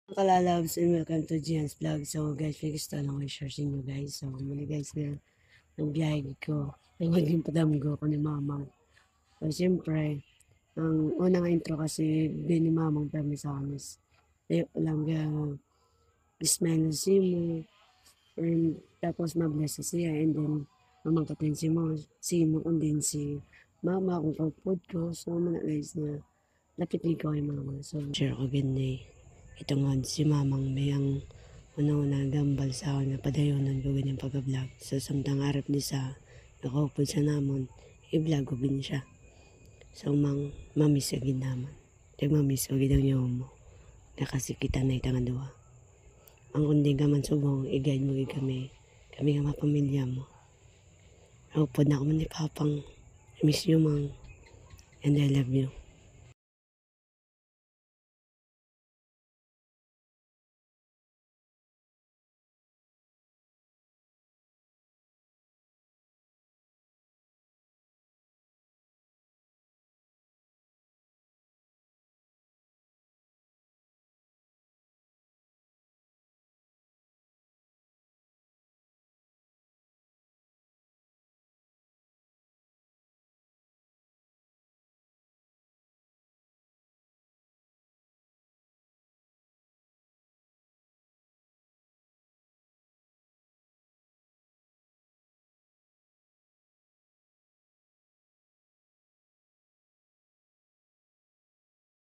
Kalalabs and welcome to Gian's Vlog. So guys, may gusto lang ko i-share sa inyo guys. So muli guys na ang biyahe ko. Ang maging padamgo ko ni mamang. So siyempre, ang unang intro kasi din ni mamang permi sa amis. Tayo lang ismail na si mo. And tapos mabless siya. And then mamang katin si mo and then si mama kung kapod ko. So mana guys na lapit ni ko kay mama. So share ko ganyan ito nga si mamang mayang una-una gambal sa akin na padayonan ko ganyan pag-vlog. So samtang harap ni sa nakaupod sa namon, i-vlog ko gin siya. So mamis ka gin naman. Mamis ko gin ang mo. Nakasikita na itang duwa. Ang kundi ka man subong, i-guide mo kami. Kami nga mapamilya mo. Nakupod na ako man ni Papang. I miss you, Mang. And I love you.